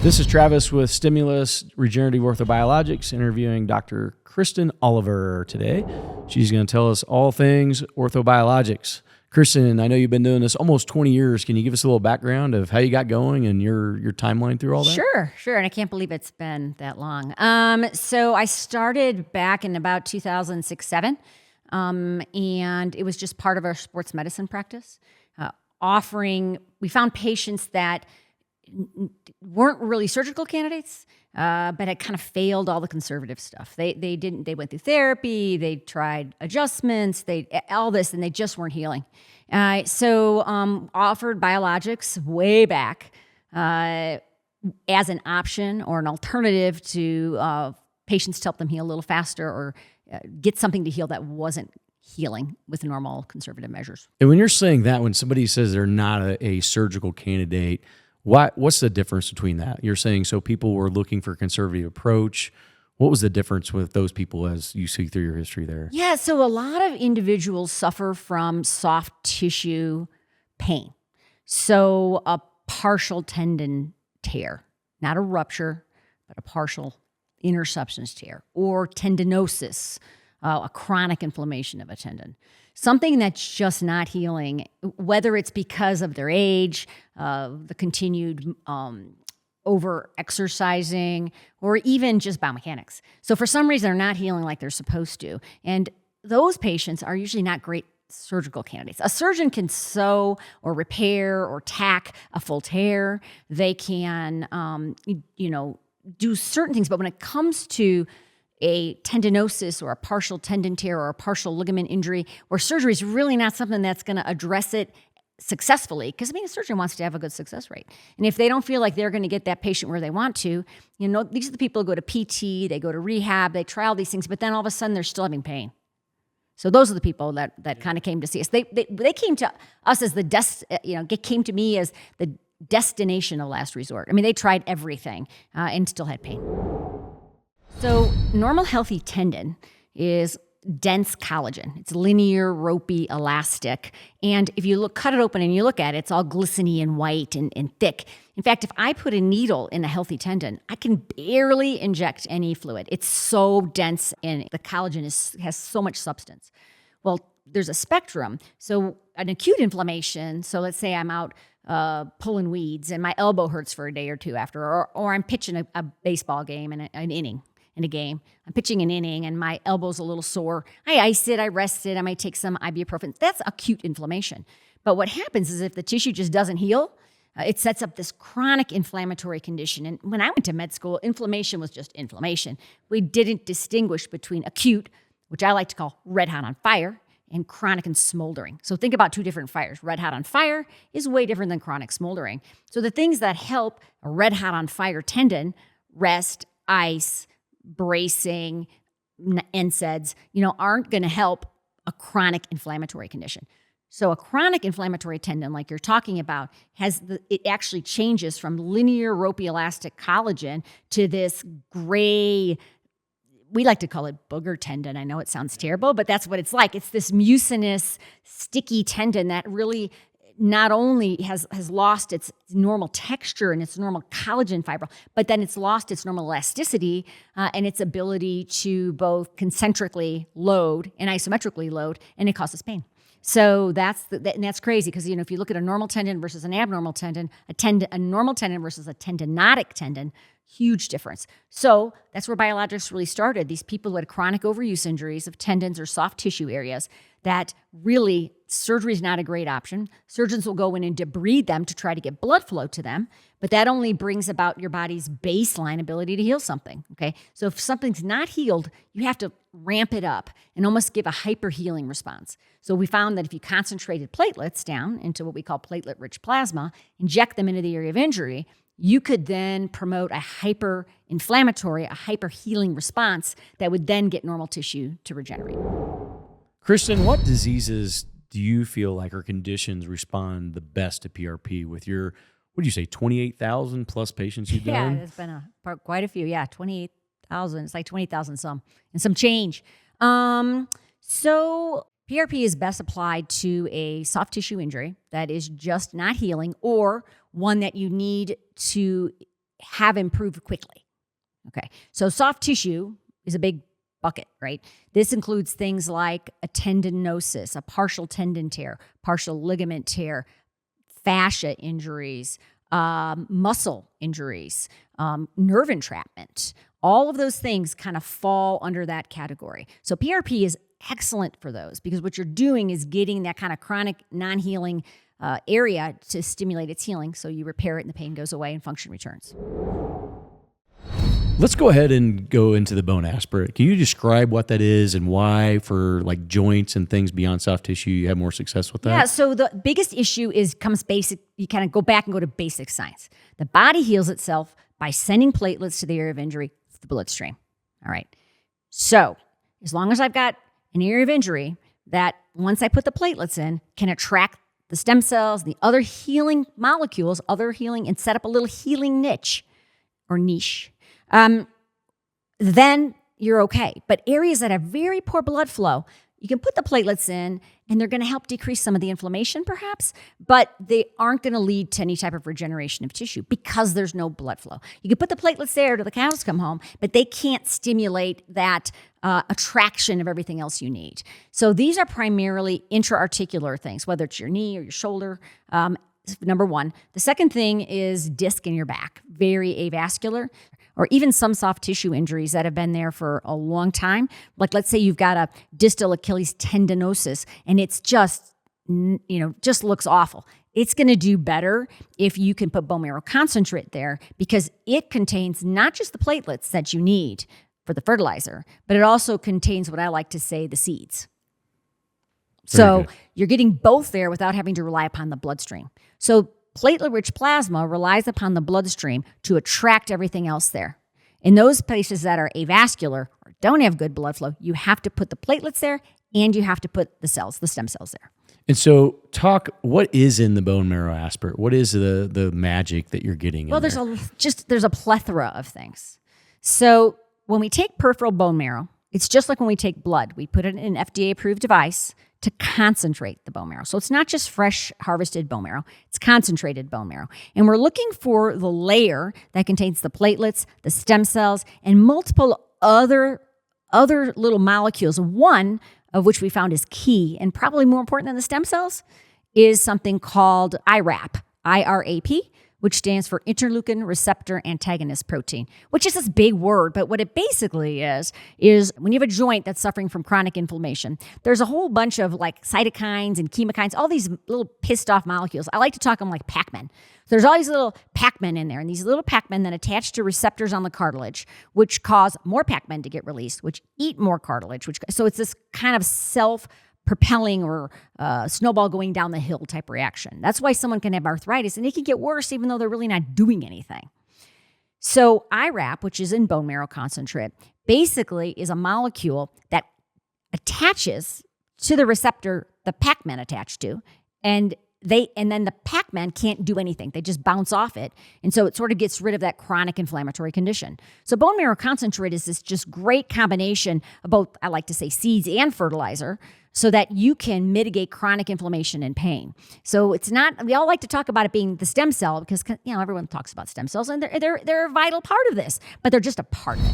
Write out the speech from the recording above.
This is Travis with Stemulis Regenerative Orthobiologics interviewing Dr. Kristin Oliver today. She's going to tell us all things orthobiologics. Kristin, I know you've been doing this almost 20 years. Can you give us a little background of how you got going and your timeline through all that? Sure. And I can't believe it's been that long. So I started back in about 2006-07, and it was just part of our sports medicine practice, we found patients that weren't really surgical candidates, but had kind of failed all the conservative stuff. They went through therapy, they tried adjustments, all this, and they just weren't healing. So offered biologics way back as an option or an alternative to patients to help them heal a little faster or get something to heal that wasn't healing with normal conservative measures. And when you're saying that, when somebody says they're not a surgical candidate, what's the difference between that? You're saying so people were looking for a conservative approach. What was the difference with those people as you see through your history there? Yeah, so a lot of individuals suffer from soft tissue pain. So a partial tendon tear, not a rupture, but a partial inner substance tear, or tendinosis, a chronic inflammation of a tendon. Something that's just not healing, whether it's because of their age, the continued over-exercising, or even just biomechanics. So for some reason, they're not healing like they're supposed to. And those patients are usually not great surgical candidates. A surgeon can sew or repair or tack a full tear. They can, do certain things. But when it comes to a tendinosis or a partial tendon tear or a partial ligament injury, where surgery is really not something that's going to address it successfully, because a surgeon wants to have a good success rate. And if they don't feel like they're going to get that patient where they want to, these are the people who go to PT, they go to rehab, they try all these things, but then all of a sudden they're still having pain. So those are the people that kind of came to see us. They came to us as came to me as the destination of last resort. They tried everything and still had pain. So normal healthy tendon is dense collagen. It's linear, ropey, elastic. And if you cut it open and you look at it, it's all glistening and white and thick. In fact, if I put a needle in a healthy tendon, I can barely inject any fluid. It's so dense and the collagen has so much substance. Well, there's a spectrum. So an acute inflammation, so let's say I'm out pulling weeds and my elbow hurts for a day or two after, or I'm pitching a baseball game in an inning. In a game, I'm pitching an inning and my elbow's a little sore. I ice it, I rest it, I might take some ibuprofen. That's acute inflammation. But what happens is if the tissue just doesn't heal, it sets up this chronic inflammatory condition. And when I went to med school, inflammation was just inflammation. We didn't distinguish between acute, which I like to call red hot on fire, and chronic and smoldering. So think about two different fires. Red hot on fire is way different than chronic smoldering. So the things that help a red hot on fire tendon, rest, ice, bracing, NSAIDs, aren't going to help a chronic inflammatory condition. So a chronic inflammatory tendon, like you're talking about, it actually changes from linear, ropey, elastic collagen to this gray, we like to call it booger tendon. I know it sounds terrible, but that's what it's like. It's this mucinous, sticky tendon that really not only has lost its normal texture and its normal collagen fiber, but then it's lost its normal elasticity and its ability to both concentrically load and isometrically load, and it causes pain. So that's crazy because if you look at a normal tendon versus an abnormal tendon, a normal tendon versus a tendinotic tendon, huge difference. So that's where biologics really started. These people who had chronic overuse injuries of tendons or soft tissue areas that really surgery is not a great option. Surgeons will go in and debride them to try to get blood flow to them, but that only brings about your body's baseline ability to heal something, okay? So if something's not healed, you have to ramp it up and almost give a hyper-healing response. So we found that if you concentrated platelets down into what we call platelet-rich plasma, inject them into the area of injury, you could then promote a hyper-inflammatory, a hyper-healing response that would then get normal tissue to regenerate. Kristin, what diseases do you feel like or conditions respond the best to PRP with your, what do you say, 28,000 plus patients you've done? Yeah, there's been quite a few. Yeah, 28,000. It's like 20,000 some and some change. So PRP is best applied to a soft tissue injury that is just not healing or one that you need to have improved quickly. Okay, so soft tissue is a big bucket, right? This includes things like a tendinosis, a partial tendon tear, partial ligament tear, fascia injuries, muscle injuries, nerve entrapment. All of those things kind of fall under that category. So PRP is excellent for those because what you're doing is getting that kind of chronic non-healing area to stimulate its healing. So you repair it and the pain goes away and function returns. Let's go ahead and go into the bone aspirate. Can you describe what that is and why for like joints and things beyond soft tissue you have more success with that? Yeah, so the biggest issue comes basic. You kind of go back and go to basic science. The body heals itself by sending platelets to the area of injury through the bloodstream. All right. So as long as I've got an area of injury that once I put the platelets in can attract the stem cells, the other healing molecules, and set up a little healing niche or niche, then you're okay. But areas that have very poor blood flow, you can put the platelets in and they're going to help decrease some of the inflammation perhaps, but they aren't going to lead to any type of regeneration of tissue because there's no blood flow. You can put the platelets there till the cows come home, but they can't stimulate that attraction of everything else you need. So these are primarily intra-articular things, whether it's your knee or your shoulder. Number one. The second thing is disc in your back, very avascular, or even some soft tissue injuries that have been there for a long time. Like let's say you've got a distal Achilles tendinosis and it's just looks awful. It's going to do better if you can put bone marrow concentrate there because it contains not just the platelets that you need for the fertilizer, but it also contains what I like to say, the seeds. So you're getting both there without having to rely upon the bloodstream. So platelet-rich plasma relies upon the bloodstream to attract everything else there. In those places that are avascular or don't have good blood flow, you have to put the platelets there and you have to put the stem cells there. And so what is in the bone marrow aspirate? What is the magic that you're getting in there? There's a plethora of things. So when we take peripheral bone marrow, it's just like when we take blood. We put it in an FDA-approved device to concentrate the bone marrow. So it's not just fresh harvested bone marrow, it's concentrated bone marrow. And we're looking for the layer that contains the platelets, the stem cells, and multiple other little molecules. One of which we found is key and probably more important than the stem cells is something called IRAP, IRAP, which stands for interleukin receptor antagonist protein, which is this big word, but what it basically is when you have a joint that's suffering from chronic inflammation, there's a whole bunch of like cytokines and chemokines, all these little pissed off molecules. I like to talk them like Pac-Man. There's all these little Pac-Men in there, and these little Pac-Men then attach to receptors on the cartilage, which cause more Pac-Men to get released, which eat more cartilage. So it's this kind of self-propelling or snowball going down the hill type reaction. That's why someone can have arthritis, and it can get worse even though they're really not doing anything. So IRAP, which is in bone marrow concentrate, basically is a molecule that attaches to the receptor the Pac-Man attached to, and then the Pac-Man can't do anything. They just bounce off it. And so it sort of gets rid of that chronic inflammatory condition. So bone marrow concentrate is this just great combination of both, I like to say, seeds and fertilizer so that you can mitigate chronic inflammation and pain. So it's not, we all like to talk about it being the stem cell because, everyone talks about stem cells and they're a vital part of this, but they're just a part of it.